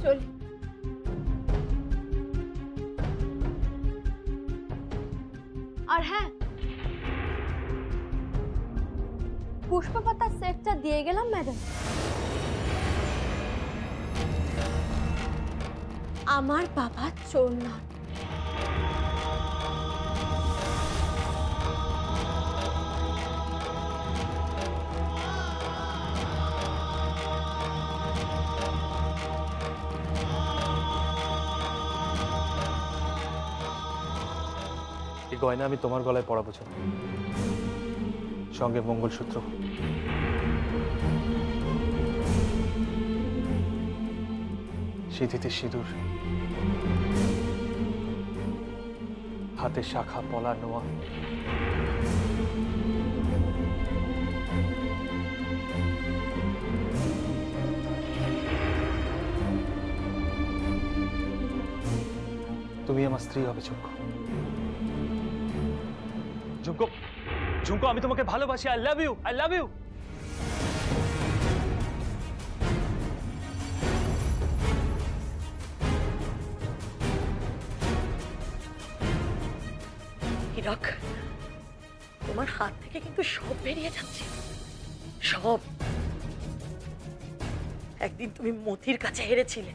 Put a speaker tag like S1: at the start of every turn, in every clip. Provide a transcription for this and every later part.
S1: চলি। আর হ্যাঁ, পুষ্পপাতার সেটটা দিয়ে গেলাম ম্যাডাম। আমার বাবা চোর নন।
S2: এই গয়না আমি তোমার গলায় পরাবো, সঙ্গে মঙ্গলসূত্র। সিঁথিতে সিঁদুর, হাতে শাখা পলা নোয়া। তুমি আমার স্ত্রী হবে ঝুমকো। ঝুমকো, ঝুমকো, আমি তোমাকে ভালোবাসি। I love you, I love you.
S3: Hirak, তোমার হাত থেকে কিন্তু সব বেরিয়ে যাচ্ছে, সব। একদিন তুমি মতির কাছে হেরেছিলে,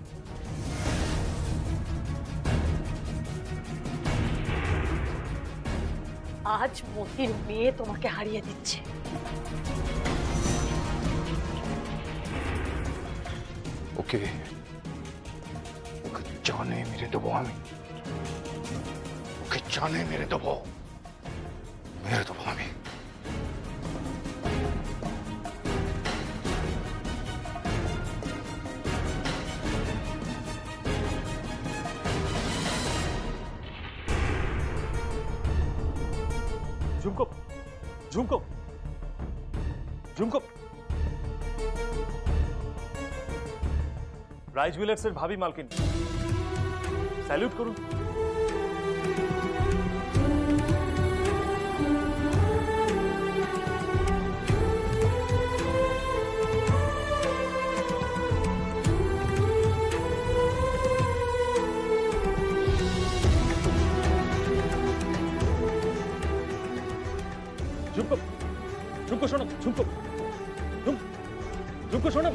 S3: আজ মতির মেয়ে তোমাকে হারিয়ে দিচ্ছে।
S4: ওকে ওকে জানে মেরে দেবো আমি, ওকে জানে মেরে দেবো আমি।
S2: ঝুমকো, ঝুমকো, ঝুমকো। রায় জুয়েলার্সের ভাবি মালকিন, স্যালুট করুন। ঝুমকো, ঝুমকো শোনো, ঝুমকো, ঝুমকো শোনো,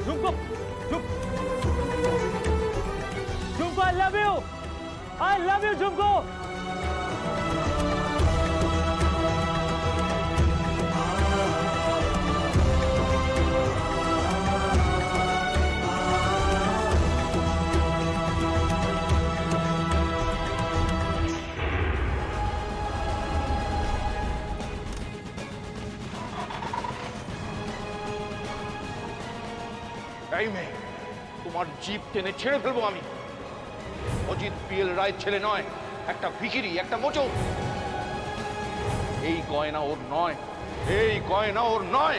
S2: ঝুমকো, ঝুমকো, আই লাভ ইউ, ঝুমকো।
S4: এই মেয়ে, তোমার জিপ টেনে ছেড়ে ফেলবো আমি। অজিত পিএল রায়ের ছেলে নয়, একটা ভিখিরি, একটা মোচক। এই গয়না ওর নয়, এই গয়না ওর নয়।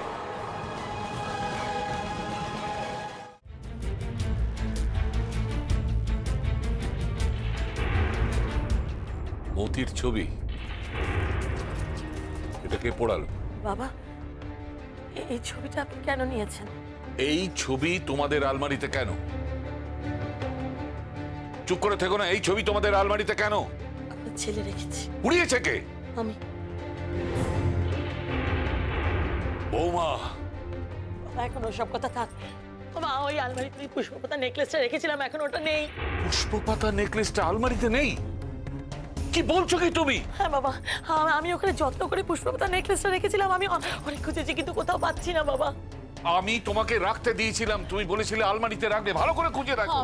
S5: মতির ছবি, এটা কে পোড়ালো?
S3: বাবা, এই ছবিটা আপনি কেন নিয়েছেন?
S5: এই ছবি তোমাদের আলমারিতে কেন? চুপ করে থেকো না। এই ছবি তোমাদের আলমারিতে কেন?
S3: আপনার ছেলে রেখেছি।
S5: পুড়িয়েছে কে?
S3: আমি।
S5: বৌমা,
S3: এখন ওসব কথা থাক। মা, ওই আলমারিতে পুষ্পপাতা নেকলেসটা রেখেছিলাম, এখন ওটা নেই।
S5: পুষ্পপাতা নেকলেসটা আলমারিতে নেই? কি বলছো কি তুমি?
S3: হ্যাঁ বাবা, আমি ওখানে যত্ন করে পুষ্পপাতা নেকলেসটা রেখেছিলাম। আমি অনেক খুঁজেছি কিন্তু কোথাও পাচ্ছি না বাবা।
S5: আমি তোমাকে রাখতে দিয়েছিলাম, তুমি বলেছিলে আলমারিতে রাখবে, ভালো করে খুঁজে রাখো।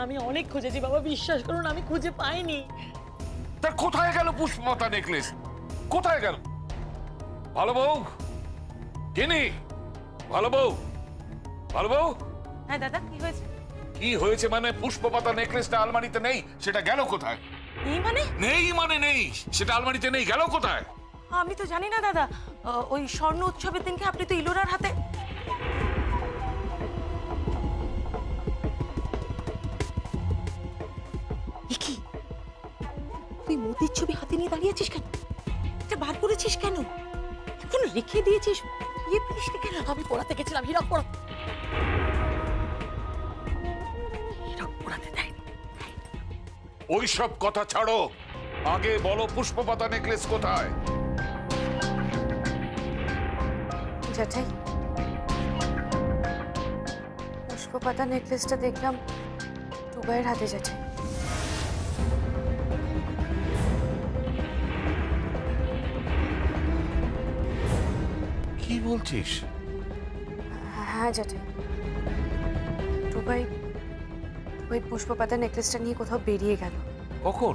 S3: আমি অনেক খুঁজেছি বাবা, বিশ্বাস করুন, আমি খুঁজে পাইনি।
S5: তা কোথায় গেল পুষ্পপাতা নেকলেস? কোথায় গেল? ভালো বউ, জেনি, ভালো বউ, ভালো বউ।
S3: হ্যাঁ দাদা, কি হয়েছে?
S5: কি হয়েছে মানে? পুষ্পপাতা নেকলেসটা আলমারিতে নেই, সেটা গেল কোথায়?
S3: নেই মানে?
S5: নেই মানে নেই, সেটা আলমারিতে নেই, গেল কোথায়?
S3: আমি তো জানি না দাদা। ওই স্বর্ণ উৎসবের দিনকে আপনি তো ইলোরার হাতে। কি তুই মতির ছবি হাতে নিয়ে দাঁড়িয়েছিস কেন? এটা বার করেছিস কেন? এখন রেখে দিয়েছিস, ইয়ে ফেলিস কেন? তো আমি পড়াতে গেছিলাম, হীরক পড়াতে দেয়নি।
S5: ওই সব কথা ছাড়ো, আগে বলো পুষ্পপাতা নেকলেস কোথায়?
S6: জ্যাঠাই, পুষ্পপাতা নেকলেসটা দেখলাম টুবাইয়ের হাতে। জ্যাঠাই,
S5: কি বলছিস?
S6: হ্যাঁ জ্যাঠাই, টুবাই পুষ্পপাতা নেকলেসটা নিয়ে কোথাও বেরিয়ে গেল।
S5: কখন?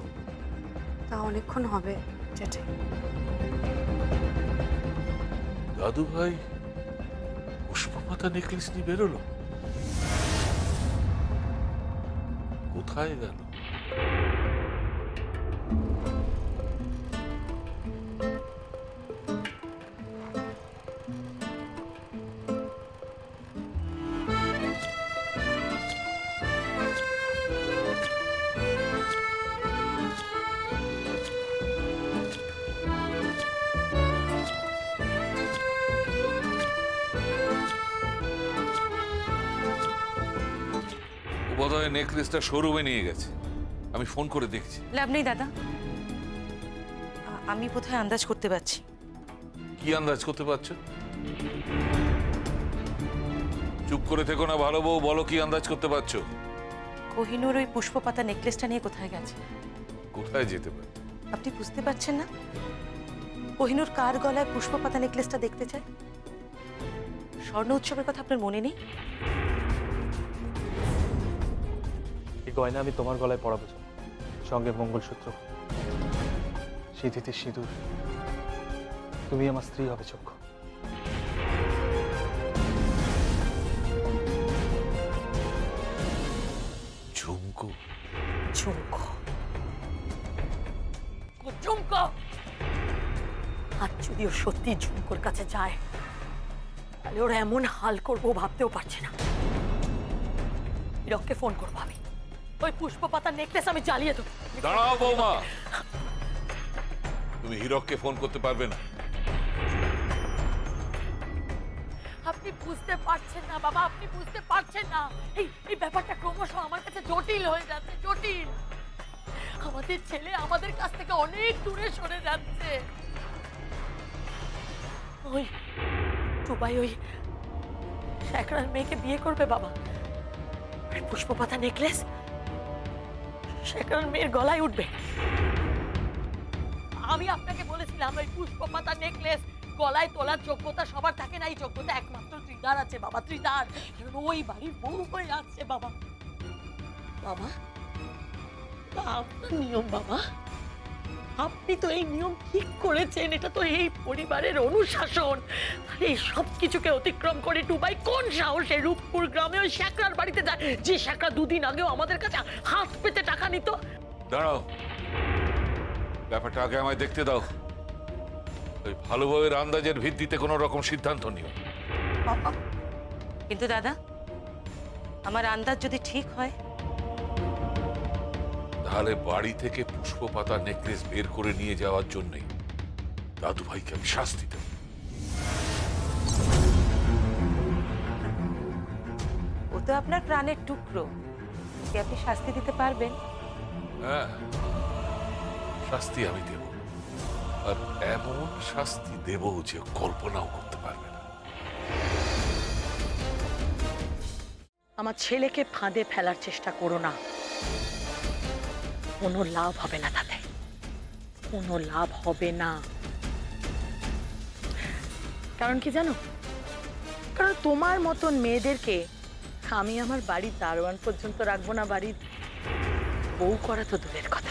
S6: তা অনেকক্ষণ হবে জ্যাঠাই।
S5: দাদু ভাই পুষ্পপাতা নেকলেস নিয়ে বেরোলো? কোথায় গেল? বোধহয় নেকলেসটা শোরুমে নিয়ে গেছে, আমি ফোন করে দেখছি।
S7: লাভ নেই দাদা, আমি বোধহয় আন্দাজ করতে পারছি।
S5: কি আন্দাজ করতে পারছো? চুপ করে থেকো না ভালো বউ, বলো কি আন্দাজ করতে পারছো?
S7: কোহিনূর ওই পুষ্পপাতা নেকলেসটা নিয়ে কোথায় গেছে?
S5: কোথায় যেতে পারে?
S7: আপনি বুঝতে পারছেন না? কোহিনূর কার গলায় পুষ্পপাতা নেকলেসটা দেখতে চায়? স্বর্ণ উৎসবের কথা আপনার মনে নেই?
S2: এই গয়না আমি তোমার গলায় পরাবো, সঙ্গে মঙ্গলসূত্র, সিঁথিতে সিঁদুর। তুমি আমার স্ত্রী হবে চক্ষু।
S5: ঝুমকো?
S3: ঝুমকো, ঝুমকো! আজ যদি ও সত্যি ঝুমকোর কাছে যায়, তাহলে ওরা এমন হাল করবো ভাবতেও পারছে না। হীরককে ফোন করবো আমি, ওই পুষ্পপাতার নেকলেস আমি জ্বালিয়ে দেবো।
S5: দাঁড়াও বৌমা, তুমি হীরককে ফোন করতে পারবে না।
S3: আপনি বুঝতে পারছেন না বাবা, আপনি বুঝতে পারছেন না। এই ব্যাপারটা ক্রমশ আমার কাছে জটিল হয়ে যাচ্ছে, জটিল। আমাদের ছেলে আমাদের কাছ থেকে অনেক দূরে সরে যাচ্ছে। ওই টুবাই ওই শেখরার মেয়েকে বিয়ে করবে বাবা। পুষ্পপাতা নেকলেস শেখরার মেয়ের গলায় উঠবে। আমি আপনাকে বলেছিলাম ওই পুষ্পপাতা নেকলেস গলায় তোলার যোগ্যতা সবার থাকে না, এই যোগ্যতা একমাত্র ত্রিদার আছে বাবা, ত্রিদার। ওই বাড়ির বউ হয়ে আসছে বাবা। বাবা, আপনার নিয়ম বাবা, আপনি তো এই নিয়ম ঠিক করেছেন, এটা তো এই পরিবারের অনুশাসন। এই সব কিছুকে অতিক্রম করে টুবাই কোন সাহসে রূপপুর গ্রামে ওই শেখরার বাড়িতে যায়, যে শেখরা দুদিন আগেও আমাদের কাছে হাত পেতে টাকা নিত।
S5: দাঁড়াও, ব্যাপারটা আগে আমায় দেখতে দাও। ওই ভালো বউয়ের আন্দাজের ভিত্তিতে কোনো রকম সিদ্ধান্ত নিও।
S7: কিন্তু দাদা, আমার আন্দাজ যদি ঠিক হয়,
S5: তাহলে বাড়ি থেকে পুষ্পপাতা নেকলেস বের করে নিয়ে যাওয়ার জন্যই দাদু ভাইকে আমি শাস্তি দেব।
S7: ও তো আপনার প্রাণের টুকরো, কি আপনি শাস্তি দিতে পারবেন?
S5: হ্যাঁ, শাস্তি আমি দেব, আর এমন শাস্তি দেব যে কল্পনাও করতে পারবে না।
S3: আমার ছেলেকে ফাঁদে ফেলার চেষ্টা করো না, কোনো লাভ হবে না তাতে, কোনো লাভ হবে না। কারণ কি জানো? কারণ তোমার মতন মেয়েদেরকে আমি আমার বাড়ির দারোয়ান পর্যন্ত রাখবো না, বাড়ির বউ করা তো দূরের কথা।